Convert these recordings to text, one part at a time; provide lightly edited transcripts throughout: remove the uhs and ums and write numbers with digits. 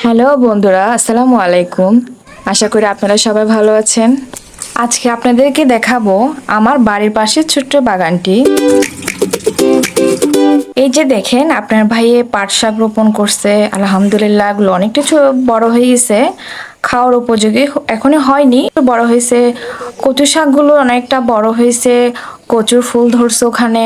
Hello বন্ধুরা, আসসালামু আলাইকুম। আশা করি আপনারা সবাই ভালো আছেন। আজকে আপনাদেরকে দেখাবো আমার বাড়ির পাশের ছোট্ট বাগানটি। এই যে দেখেন, আপনার ভাইয়ে পাট শাক রোপণ করছে। আলহামদুলিল্লাহ, এগুলো অনেকটা বড় হয়ে গেছে, খাওয়ার উপযোগী এখনো হয়নি, বড় হয়েছে। কচু শাকগুলো অনেকটা বড় হয়েছে, কচুর ফুল ধরছে ওখানে।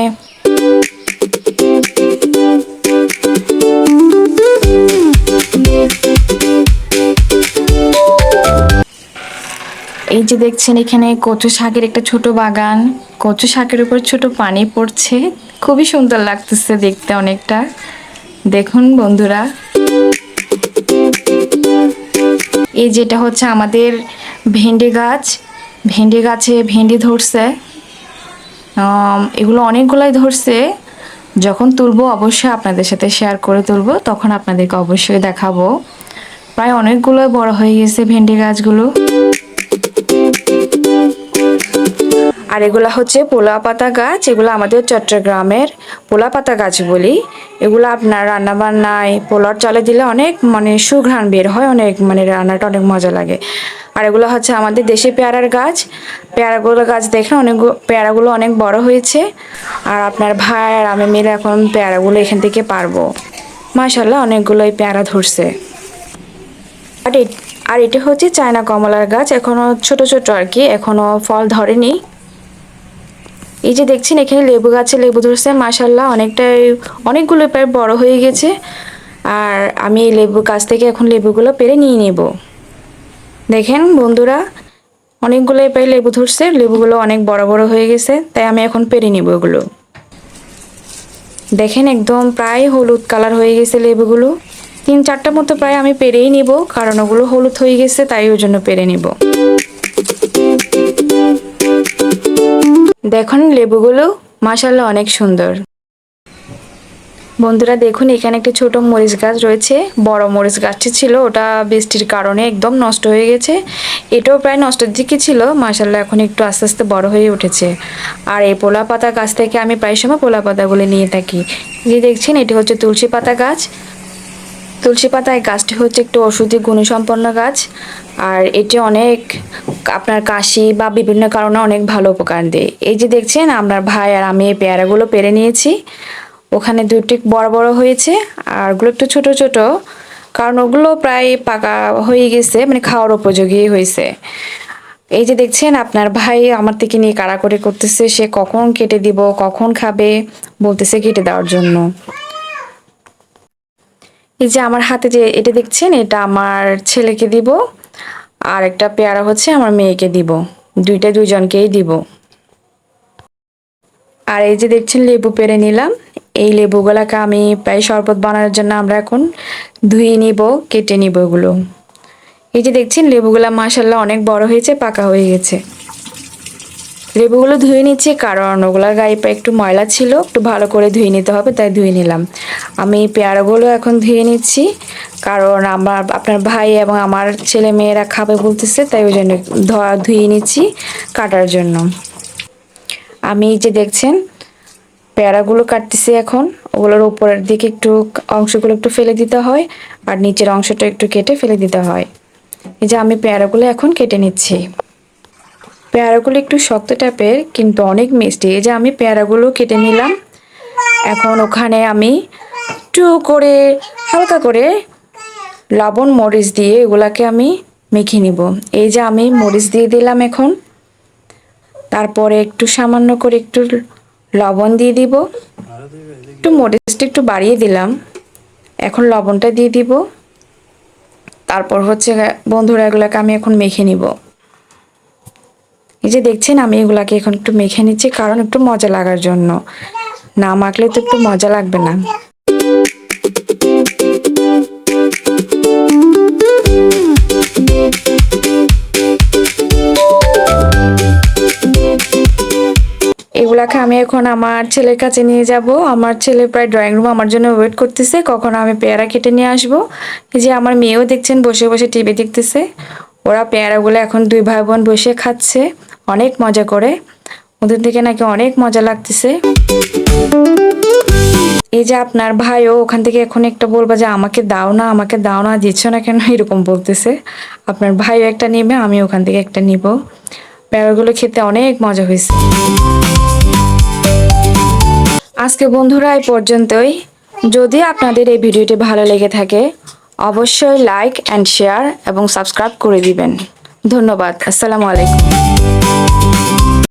এই যে দেখছেন, এখানে কচু শাকের একটা ছোট বাগান। কচু শাকের উপর ছোট পানি পড়ছে, খুবই সুন্দর লাগতেছে দেখতে অনেকটা। দেখুন বন্ধুরা, এই যেটা হচ্ছে আমাদের ভেন্ডি গাছ। ভেন্ডি গাছে ভেন্ডি ধরছে, এগুলো অনেকগুলাই ধরছে। যখন তুলবো অবশ্যই আপনাদের সাথে শেয়ার করে তুলবো, তখন আপনাদেরকে অবশ্যই দেখাবো। প্রায় অনেকগুলো বড় হয়ে গেছে ভেন্ডি গাছগুলো। আর এগুলা হচ্ছে পোলা পাতা গাছ। এগুলো আমাদের চট্টগ্রামের পোলা পাতা গাছ বলি। এগুলো আপনার রান্না বান্নায় পোলার চালে দিলে অনেক সুঘ্রাণ বের হয়, অনেক রান্নাটা অনেক মজা লাগে। আর এগুলো হচ্ছে আমাদের দেশি পেয়ারার গাছ। পেয়ারাগুলো গাছ দেখেন, অনেক পেয়ারাগুলো অনেক বড় হয়েছে। আর আপনার ভাই আর আমি মিলে এখন পেয়ারাগুলো এখান থেকে পারবো। মাশাল্লাহ, অনেকগুলোই পেয়ারা ধরছে। আর এটা হচ্ছে চায়না কমলার গাছ, এখনো ছোট ছোট আর কি, এখনো ফল ধরেনি। এই যে দেখছেন, এখানে লেবু গাছে লেবু ধরছে, মাশাল্লাহ অনেকটাই, অনেকগুলো প্রায় বড় হয়ে গেছে। আর আমি এই লেবু গাছ থেকে এখন লেবুগুলো পেরে নিয়ে নেব। দেখেন বন্ধুরা, অনেকগুলো প্রায় লেবু ধরছে, লেবুগুলো অনেক বড় বড় হয়ে গেছে, তাই আমি এখন পেরে নিব এগুলো। দেখেন একদম প্রায় হলুদ কালার হয়ে গেছে লেবুগুলো। 3-4টা মতো প্রায় আমি পেরেই নিব, কারণ ওগুলো হলুদ হয়ে গেছে, তাই ওই জন্য পেরে নিব। দেখুন লেবুগুলো মাশাআল্লাহ অনেক সুন্দর। বন্ধুরা দেখুন, এখানে একটা ছোট মরিচ গাছ রয়েছে। বড় মরিচ গাছটি ছিল, ওটা বৃষ্টির কারণে একদম নষ্ট হয়ে গেছে। এটাও প্রায় নষ্টের দিকে ছিল, মাশাআল্লাহ এখন একটু আস্তে আস্তে বড় হয়ে উঠেছে। আর এই পোলা পাতা গাছ থেকে আমি প্রায় সময় পোলা পাতাগুলো নিয়ে থাকি। যে দেখছেন, এটি হচ্ছে তুলসী পাতা গাছ। তুলসী পাতা এই গাছটি হচ্ছে একটু ঔষধি গুণসম্পন্ন গাছ। আর এটি অনেক আপনার কাশি বা বিভিন্ন কারণে অনেক ভালো উপকার দেয়। এই যে দেখছেন, আপনার ভাই আর আমি এই পেয়ারাগুলো পেরে নিয়েছি। ওখানে দুটি বড় বড় হয়েছে, আর ওগুলো একটু ছোট ছোট, কারণ ওগুলো প্রায় পাকা হয়ে গেছে, খাওয়ার উপযোগী হয়েছে। এই যে দেখছেন, আপনার ভাই আমার থেকে নিয়ে কাড়াকাড়ি করতেছে, সে কখন কেটে দিব, কখন খাবে, বলতেছে কেটে দেওয়ার জন্য। এই যে আমার হাতে যে এটা দেখছেন, এটা আমার ছেলেকে দিব, আর একটা পেয়ারা হচ্ছে আমার মেয়েকে দিব। দুইটা দুইজনকেই দিব। আর এই যে দেখছেন, লেবু পেরে নিলাম। এই লেবুগুলাকে আমি প্রায় শরবত বানানোর জন্য আমরা এখন ধুয়ে নিব, কেটে নিব এগুলো। এই যে দেখছেন, লেবুগুলা মাশাআল্লাহ অনেক বড় হয়েছে, পাকা হয়ে গেছে। লেবুগুলো ধুয়ে নিচ্ছি, কারণ ওগুলার গায়ে একটু ময়লা ছিল, একটু ভালো করে ধুয়ে নিতে হবে, তাই ধুয়ে নিলাম। আমি পেয়ারাগুলো এখন ধুয়ে নিচ্ছি, কারণ আপনার ভাই এবং আমার ছেলে মেয়েরা খাবে বলতেছে, তাই ওই জন্য ধুয়ে নিচ্ছি কাটার জন্য। আমি এই যে দেখছেন, পেয়ারাগুলো কাটতেছি এখন। ওগুলোর উপরের দিকে একটু অংশগুলো একটু ফেলে দিতে হয়, আর নিচের অংশটা একটু কেটে ফেলে দিতে হয়। এই যে আমি পেয়ারাগুলো এখন কেটে নিচ্ছি। পেয়ারাগুলো একটু শক্ত টাইপের, কিন্তু অনেক মিষ্টি। এই যে আমি পেয়ারাগুলো কেটে নিলাম। এখন ওখানে আমি একটু করে হালকা করে লবণ মরিচ দিয়ে এগুলাকে আমি মেখে নিব। এই যে আমি মরিচ দিয়ে দিলাম এখন, তারপরে একটু সামান্য করে একটু লবণ দিয়ে দিব, একটু মরিচটা একটু বাড়িয়ে দিলাম। এখন লবণটা দিয়ে দিব। তারপর হচ্ছে বন্ধুরা, এগুলাকে আমি এখন মেখে নিব। এই যে দেখছেন, আমি এগুলাকে এখন একটু মেখে নিচ্ছি, কারণ একটু মজা লাগার জন্য। না মাখলে তো একটু মজা লাগবে না। এগুলাকে আমি এখন আমার ছেলের কাছে নিয়ে যাব। আমার ছেলে প্রায় ড্রয়িং রুম আমার জন্য ওয়েট করতেছে, কখন আমি পেয়ারা কেটে নিয়ে আসব। এই যে আমার মেয়েও দেখছেন বসে বসে টিভি দেখতেছে। ওরা পেয়ারাগুলো এখন দুই ভাই বোন বসে খাচ্ছে অনেক মজা করে। ওদের দিকে নাকি অনেক মজা লাগতেছে। এই যে আপনার ভাইও ওখান থেকে এখন একটা বলবা যে আমাকে দাও না, আমাকে দাও না, দিচ্ছ না কেন, এরকম বলতেছে। আপনার ভাইও একটা নিবে, আমি ওখান থেকে একটা নিব। প্যারোগুলো খেতে অনেক মজা হয়েছে। আজকে বন্ধুরা এই পর্যন্তই। যদি আপনাদের এই ভিডিওটি ভালো লেগে থাকে অবশ্যই লাইক অ্যান্ড শেয়ার এবং সাবস্ক্রাইব করে দিবেন। ধন্যবাদ। আসসালামু আলাইকুম।